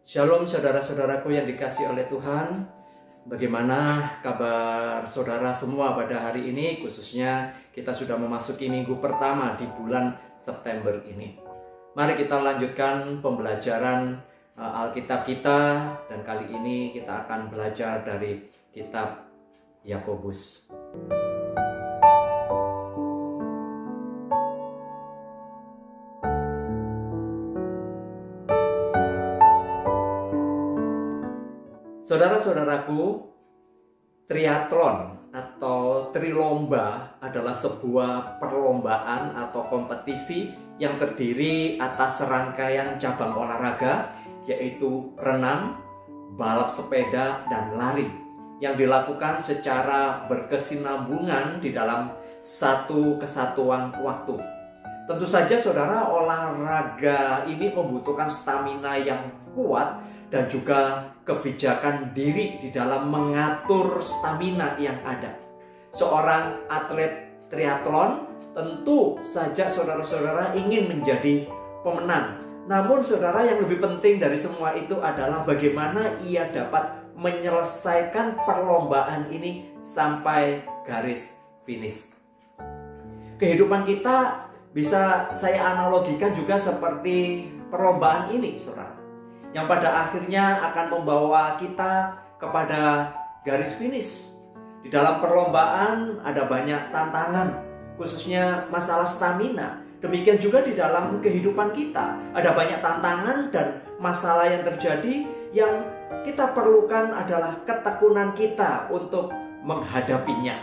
Shalom saudara-saudaraku yang dikasihi oleh Tuhan. Bagaimana kabar saudara semua pada hari ini? Khususnya kita sudah memasuki minggu pertama di bulan September ini. Mari kita lanjutkan pembelajaran Alkitab kita. Dan kali ini kita akan belajar dari kitab Yakobus. Saudara-saudaraku, triathlon atau trilomba adalah sebuah perlombaan atau kompetisi yang terdiri atas serangkaian cabang olahraga, yaitu renang, balap sepeda, dan lari, yang dilakukan secara berkesinambungan di dalam satu kesatuan waktu. Tentu saja saudara, olahraga ini membutuhkan stamina yang kuat dan juga kebijakan diri di dalam mengatur stamina yang ada. Seorang atlet triathlon tentu saja saudara-saudara ingin menjadi pemenang. Namun saudara, yang lebih penting dari semua itu adalah bagaimana ia dapat menyelesaikan perlombaan ini sampai garis finish. Kehidupan kita bisa saya analogikan juga seperti perlombaan ini, saudara, yang pada akhirnya akan membawa kita kepada garis finish. Di dalam perlombaan ada banyak tantangan, khususnya masalah stamina. Demikian juga di dalam kehidupan kita ada banyak tantangan dan masalah yang terjadi. Yang kita perlukan adalah ketekunan kita untuk menghadapinya.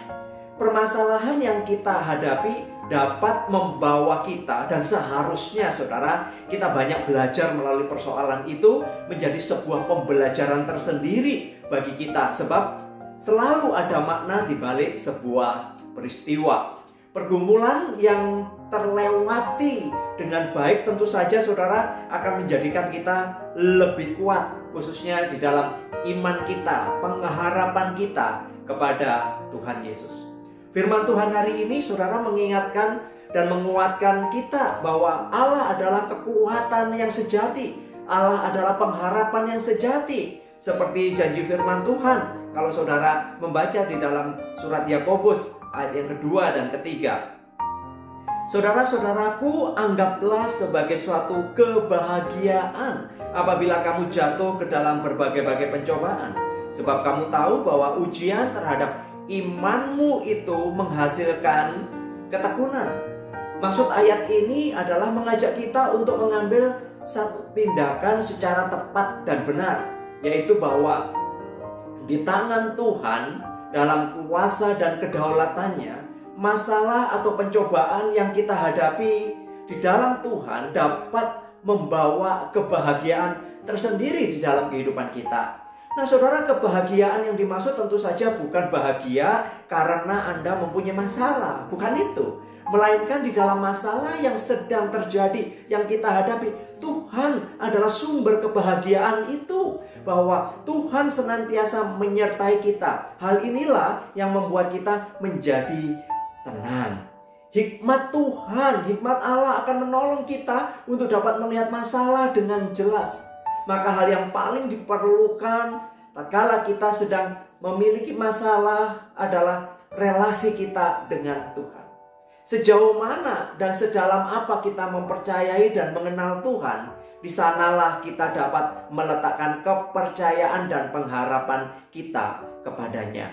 Permasalahan yang kita hadapi dapat membawa kita, dan seharusnya saudara, kita banyak belajar melalui persoalan itu, menjadi sebuah pembelajaran tersendiri bagi kita. Sebab selalu ada makna di balik sebuah peristiwa. Pergumulan yang terlewati dengan baik tentu saja saudara akan menjadikan kita lebih kuat, khususnya di dalam iman kita, pengharapan kita kepada Tuhan Yesus. Firman Tuhan hari ini saudara mengingatkan dan menguatkan kita bahwa Allah adalah kekuatan yang sejati. Allah adalah pengharapan yang sejati. Seperti janji firman Tuhan kalau saudara membaca di dalam surat Yakobus ayat yang kedua dan ketiga. Saudara-saudaraku, anggaplah sebagai suatu kebahagiaan apabila kamu jatuh ke dalam berbagai-bagai pencobaan. Sebab kamu tahu bahwa ujian terhadap imanmu itu menghasilkan ketekunan. Maksud ayat ini adalah mengajak kita untuk mengambil satu tindakan secara tepat dan benar, yaitu bahwa di tangan Tuhan, dalam kuasa dan kedaulatannya, masalah atau pencobaan yang kita hadapi di dalam Tuhan dapat membawa kebahagiaan tersendiri di dalam kehidupan kita. Nah saudara, kebahagiaan yang dimaksud tentu saja bukan bahagia karena Anda mempunyai masalah. Bukan itu. Melainkan di dalam masalah yang sedang terjadi, yang kita hadapi, Tuhan adalah sumber kebahagiaan itu. Bahwa Tuhan senantiasa menyertai kita. Hal inilah yang membuat kita menjadi tenang. Hikmat Tuhan, hikmat Allah akan menolong kita untuk dapat melihat masalah dengan jelas. Maka hal yang paling diperlukan tatkala kita sedang memiliki masalah adalah relasi kita dengan Tuhan. Sejauh mana dan sedalam apa kita mempercayai dan mengenal Tuhan, di sanalah kita dapat meletakkan kepercayaan dan pengharapan kita kepadanya.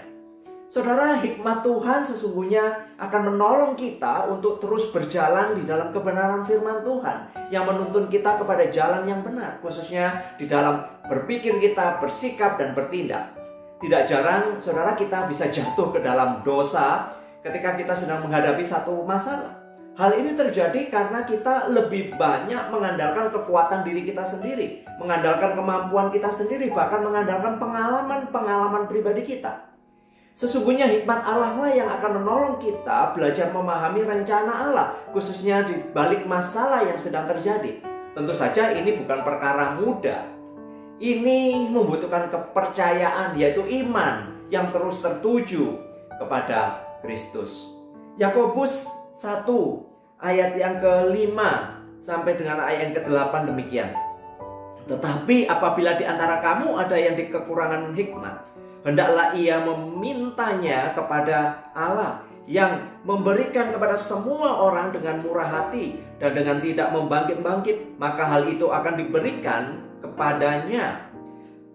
Saudara, hikmat Tuhan sesungguhnya akan menolong kita untuk terus berjalan di dalam kebenaran firman Tuhan yang menuntun kita kepada jalan yang benar, khususnya di dalam berpikir kita, bersikap, dan bertindak. Tidak jarang saudara kita bisa jatuh ke dalam dosa ketika kita sedang menghadapi satu masalah. Hal ini terjadi karena kita lebih banyak mengandalkan kekuatan diri kita sendiri, mengandalkan kemampuan kita sendiri, bahkan mengandalkan pengalaman pribadi kita. Sesungguhnya hikmat Allah lah yang akan menolong kita belajar memahami rencana Allah, khususnya di balik masalah yang sedang terjadi. Tentu saja ini bukan perkara mudah. Ini membutuhkan kepercayaan, yaitu iman yang terus tertuju kepada Kristus. Yakobus 1 ayat yang ke-5 sampai dengan ayat yang ke-8 demikian. Tetapi apabila di antara kamu ada yang di kekurangan hikmat, hendaklah ia memintanya kepada Allah yang memberikan kepada semua orang dengan murah hati dan dengan tidak membangkit-bangkit, maka hal itu akan diberikan kepadanya.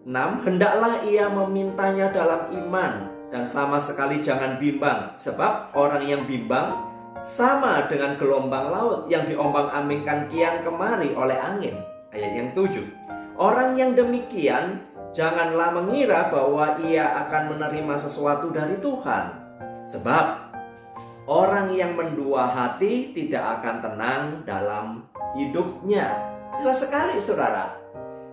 6. Hendaklah ia memintanya dalam iman dan sama sekali jangan bimbang, sebab orang yang bimbang sama dengan gelombang laut yang diombang-ambingkan kian kemari oleh angin. Ayat yang 7. Orang yang demikian janganlah mengira bahwa ia akan menerima sesuatu dari Tuhan, sebab orang yang mendua hati tidak akan tenang dalam hidupnya. Jelas sekali saudara,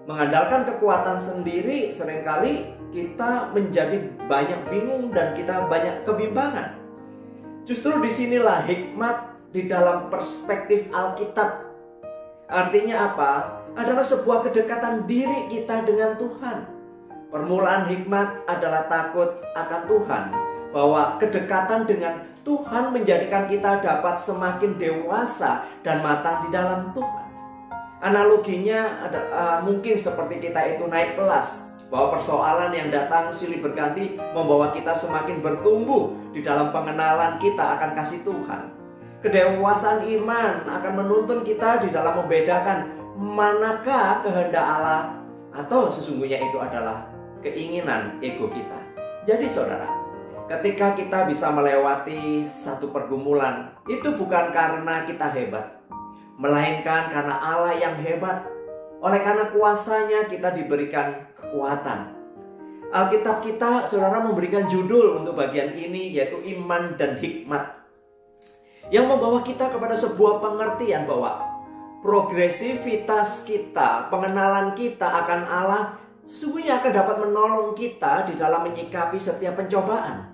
mengandalkan kekuatan sendiri seringkali kita menjadi banyak bingung dan kita banyak kebimbangan. Justru disinilah hikmat di dalam perspektif Alkitab. Artinya apa? Adalah sebuah kedekatan diri kita dengan Tuhan. Permulaan hikmat adalah takut akan Tuhan, bahwa kedekatan dengan Tuhan menjadikan kita dapat semakin dewasa dan matang di dalam Tuhan. Analoginya mungkin seperti kita itu naik kelas, bahwa persoalan yang datang silih berganti membawa kita semakin bertumbuh di dalam pengenalan kita akan kasih Tuhan. Kedewasaan iman akan menuntun kita di dalam membedakan manakah kehendak Allah atau sesungguhnya itu adalah keinginan ego kita. Jadi saudara, ketika kita bisa melewati satu pergumulan, itu bukan karena kita hebat, melainkan karena Allah yang hebat. Oleh karena kuasanya kita diberikan kekuatan. Alkitab kita, saudara, memberikan judul untuk bagian ini, yaitu iman dan hikmat, yang membawa kita kepada sebuah pengertian bahwa progresivitas kita, pengenalan kita akan Allah sesungguhnya akan dapat menolong kita di dalam menyikapi setiap pencobaan.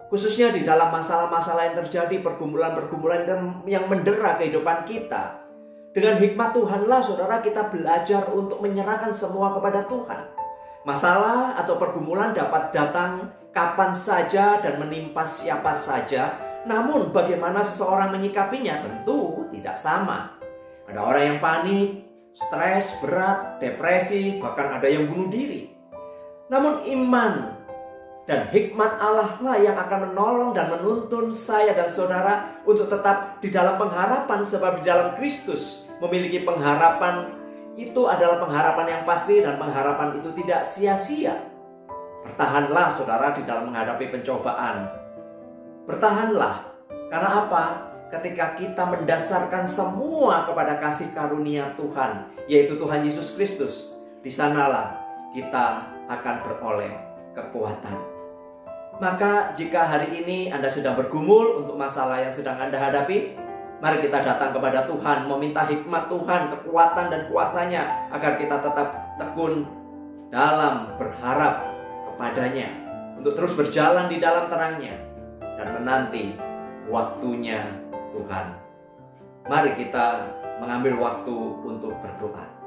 Khususnya di dalam masalah-masalah yang terjadi, pergumulan-pergumulan yang mendera kehidupan kita. Dengan hikmat Tuhanlah saudara kita belajar untuk menyerahkan semua kepada Tuhan. Masalah atau pergumulan dapat datang kapan saja dan menimpa siapa saja. Namun bagaimana seseorang menyikapinya tentu tidak sama. Ada orang yang panik, stres, berat, depresi, bahkan ada yang bunuh diri. Namun iman dan hikmat Allah lah yang akan menolong dan menuntun saya dan saudara untuk tetap di dalam pengharapan, sebab di dalam Kristus memiliki pengharapan. Itu adalah pengharapan yang pasti dan pengharapan itu tidak sia-sia. Bertahanlah saudara di dalam menghadapi pencobaan. Bertahanlah, karena apa? Ketika kita mendasarkan semua kepada kasih karunia Tuhan, yaitu Tuhan Yesus Kristus, di sanalah kita akan beroleh kekuatan. Maka jika hari ini Anda sedang bergumul untuk masalah yang sedang Anda hadapi, mari kita datang kepada Tuhan, meminta hikmat Tuhan, kekuatan dan kuasanya, agar kita tetap tekun dalam berharap kepadanya, untuk terus berjalan di dalam terangnya, dan menanti waktunya Tuhan. Mari kita mengambil waktu untuk berdoa.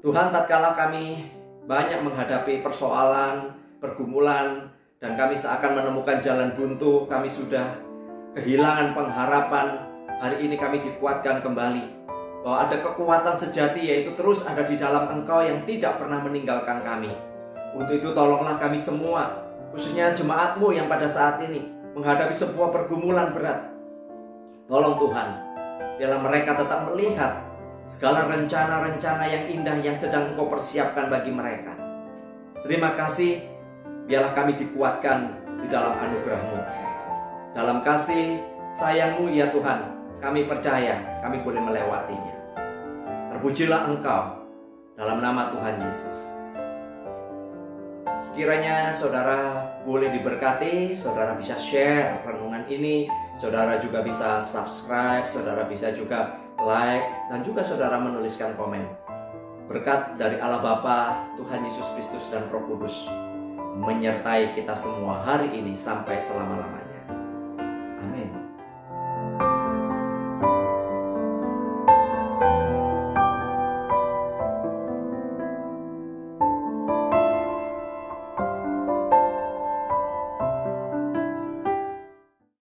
Tuhan, tatkala kami banyak menghadapi persoalan, pergumulan, dan kami seakan menemukan jalan buntu, kami sudah kehilangan pengharapan, hari ini kami dikuatkan kembali bahwa ada kekuatan sejati, yaitu terus ada di dalam Engkau yang tidak pernah meninggalkan kami. Untuk itu tolonglah kami semua, khususnya jemaat-Mu yang pada saat ini menghadapi sebuah pergumulan berat. Tolong Tuhan, Biarlah mereka tetap melihat segala rencana-rencana yang indah yang sedang Engkau persiapkan bagi mereka. Terima kasih, biarlah kami dikuatkan di dalam anugerah-Mu. Dalam kasih sayang-Mu ya Tuhan, kami percaya kami boleh melewatinya. Terpujilah Engkau dalam nama Tuhan Yesus. Sekiranya saudara boleh diberkati, saudara bisa share renungan ini, saudara juga bisa subscribe, saudara bisa juga like, dan juga saudara menuliskan komen. Berkat dari Allah Bapa, Tuhan Yesus Kristus dan Roh Kudus menyertai kita semua hari ini sampai selama-lamanya. Amin.